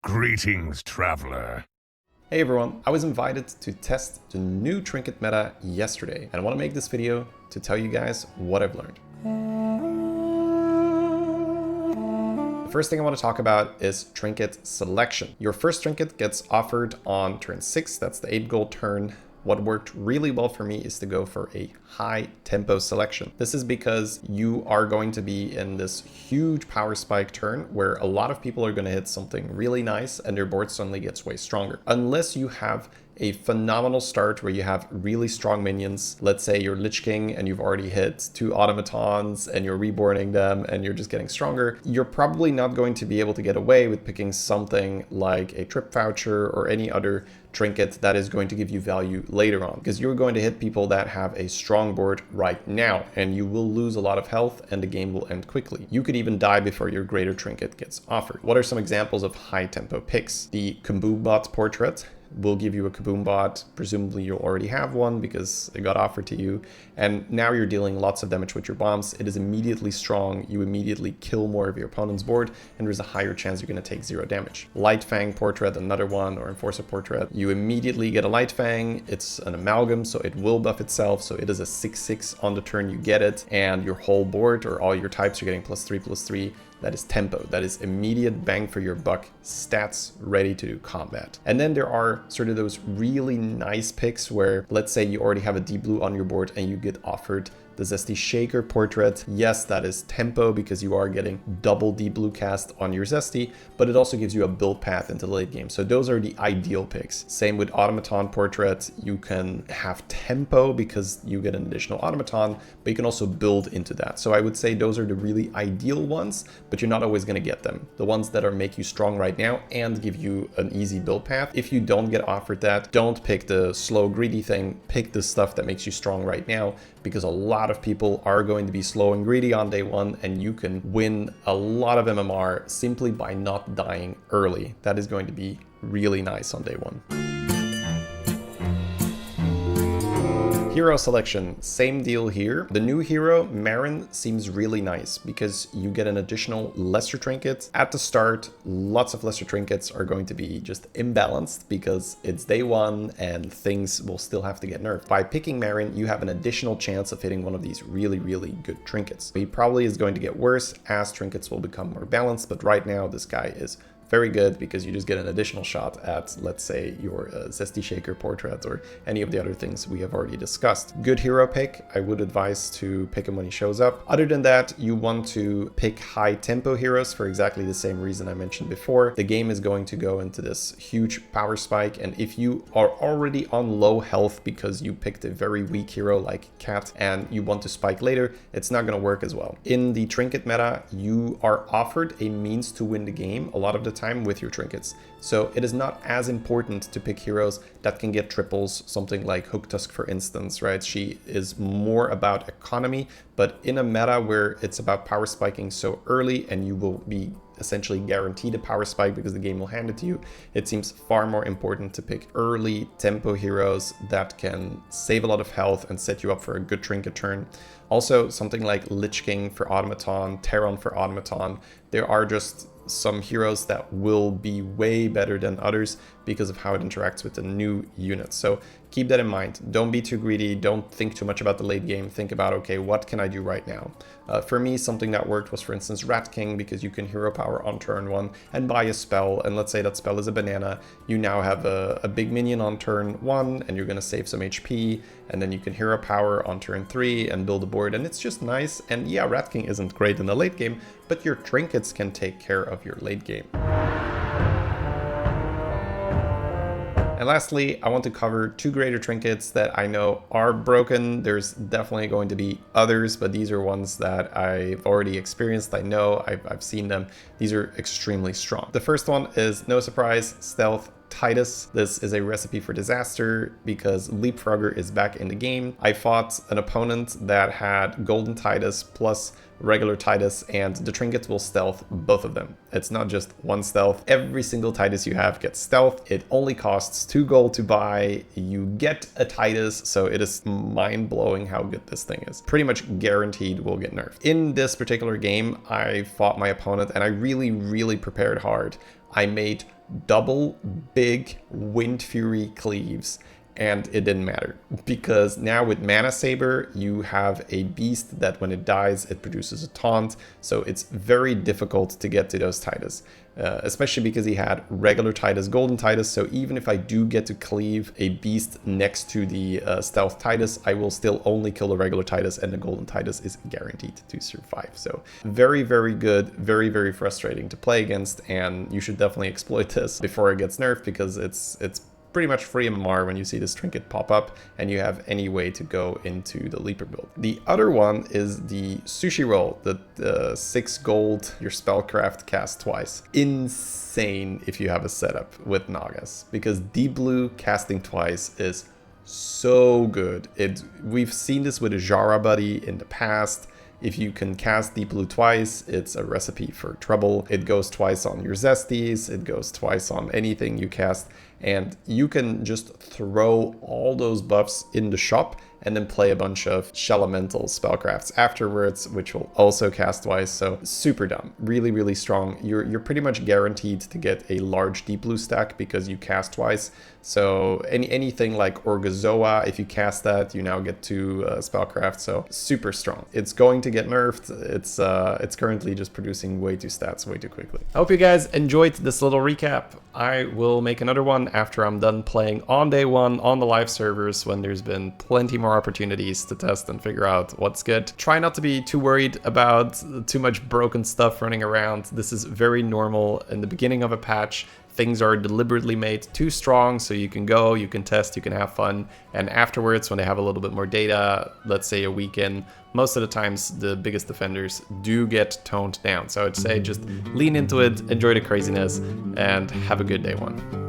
Greetings, traveler. Hey everyone, I was invited to test the new trinket meta yesterday, and I want to make this video to tell you guys what I've learned. The first thing I want to talk about is trinket selection. Your first trinket gets offered on turn 6, that's the 8 gold turn. What worked really well for me is to go for a high tempo selection. This is because you are going to be in this huge power spike turn where a lot of people are going to hit something really nice and their board suddenly gets way stronger. Unless you have a phenomenal start where you have really strong minions. Let's say you're Lich King and you've already hit 2 automatons and you're reborning them and you're just getting stronger. You're probably not going to be able to get away with picking something like a trip voucher or any other trinket that is going to give you value later on, because you're going to hit people that have a strong board right now and you will lose a lot of health and the game will end quickly. You could even die before your greater trinket gets offered. What are some examples of high tempo picks? The Kaboom Bot portrait will give you a Kaboom Bot. Presumably you already have one because it got offered to you, and now you're dealing lots of damage with your bombs. It is immediately strong, you immediately kill more of your opponent's board, and there's a higher chance you're going to take 0 damage. Light Fang portrait, another one, or Enforcer portrait. You immediately get a Light Fang. It's an amalgam, so it will buff itself, so it is a 6/6 on the turn you get it, and your whole board or all your types are getting +3/+3. That is tempo. That is immediate bang for your buck stats ready to do combat. And then there are sort of those really nice picks where, let's say you already have a deep blue on your board and you get offered the Zesty Shaker portrait. Yes, that is tempo because you are getting double deep blue cast on your Zesty, but it also gives you a build path into the late game. So those are the ideal picks. Same with automaton portrait. You can have tempo because you get an additional automaton, but you can also build into that. So I would say those are the really ideal ones, but you're not always going to get them. The ones that are make you strong right now and give you an easy build path. If you don't get offered that, don't pick the slow greedy thing. Pick the stuff that makes you strong right now, because a lot of people are going to be slow and greedy on day 1, and you can win a lot of MMR simply by not dying early. That is going to be really nice on day 1. Hero selection, same deal here. The new hero, Rarran, seems really nice because you get an additional lesser trinket. At the start, lots of lesser trinkets are going to be just imbalanced because it's day 1 and things will still have to get nerfed. By picking Rarran, you have an additional chance of hitting one of these really, really good trinkets. He probably is going to get worse as trinkets will become more balanced, but right now this guy is very good because you just get an additional shot at, let's say, your Zesty Shaker portrait or any of the other things we have already discussed. Good hero pick. I would advise to pick him when he shows up. Other than that, you want to pick high tempo heroes for exactly the same reason I mentioned before. The game is going to go into this huge power spike, and if you are already on low health because you picked a very weak hero like Cat and you want to spike later, it's not going to work as well. In the trinket meta, you are offered a means to win the game a lot of the time with your trinkets. So it is not as important to pick heroes that can get triples, something like Hooktusk for instance, right? She is more about economy, but in a meta where it's about power spiking so early and you will be essentially guaranteed a power spike because the game will hand it to you, it seems far more important to pick early tempo heroes that can save a lot of health and set you up for a good trinket turn. Also, something like Lich King for automaton, Terran for automaton, there are just some heroes that will be way better than others because of how it interacts with the new units. So keep that in mind. Don't be too greedy. Don't think too much about the late game. Think about, okay, what can I do right now? For me, something that worked was, for instance, Rat King, because you can hero power on turn 1 and buy a spell. And let's say that spell is a banana. You now have a big minion on turn 1 and you're going to save some HP. And then you can hero power on turn 3 and build a board. And it's just nice. And yeah, Rat King isn't great in the late game, but your trinkets can take care of your late game. And lastly, I want to cover 2 greater trinkets that I know are broken. There's definitely going to be others, but these are ones that I've already experienced. I know, I've seen them. These are extremely strong. The first one is, no surprise, Stealth Titus. This is a recipe for disaster because Leapfrogger is back in the game. I fought an opponent that had Golden Titus plus regular Titus, and the trinkets will stealth both of them. It's not just one stealth. Every single Titus you have gets stealth. It only costs 2 gold to buy. You get a Titus, so it is mind-blowing how good this thing is. Pretty much guaranteed will get nerfed. In this particular game, I fought my opponent and I really prepared hard. I made double big Wind Fury cleaves, and it didn't matter, because now with Mana Saber, you have a beast that when it dies, it produces a taunt, so it's very difficult to get to those Titus, especially because he had regular Titus, golden Titus, so even if I do get to cleave a beast next to the stealth Titus, I will still only kill the regular Titus, and the golden Titus is guaranteed to survive. So very, very good, very, very frustrating to play against, and you should definitely exploit this before it gets nerfed, because it's pretty much free MMR when you see this trinket pop up and you have any way to go into the Leaper build. The other one is the Sushi Roll, the 6 gold, your spellcraft cast twice. Insane if you have a setup with Nagas, because Deep Blue casting twice is so good. We've seen this with a Jara buddy in the past. If you can cast Deep Blue twice, it's a recipe for trouble. It goes twice on your Zesties, it goes twice on anything you cast, and you can just throw all those buffs in the shop and then play a bunch of Shelemental spellcrafts afterwards, which will also cast twice, so super dumb. Really, really strong. You're pretty much guaranteed to get a large Deep Blue stack because you cast twice. So anything like Orgazoa, if you cast that, you now get 2 spellcraft, so super strong. It's going to get nerfed. It's currently just producing way too stats way too quickly. I hope you guys enjoyed this little recap. I will make another one after I'm done playing on day 1 on the live servers, when there's been plenty more opportunities to test and figure out what's good. Try not to be too worried about too much broken stuff running around. This is very normal in the beginning of a patch. Things are deliberately made too strong so you can go, you can test, you can have fun, and afterwards when they have a little bit more data, let's say a week in, most of the times the biggest defenders do get toned down. So I'd say just lean into it, enjoy the craziness, and have a good day 1.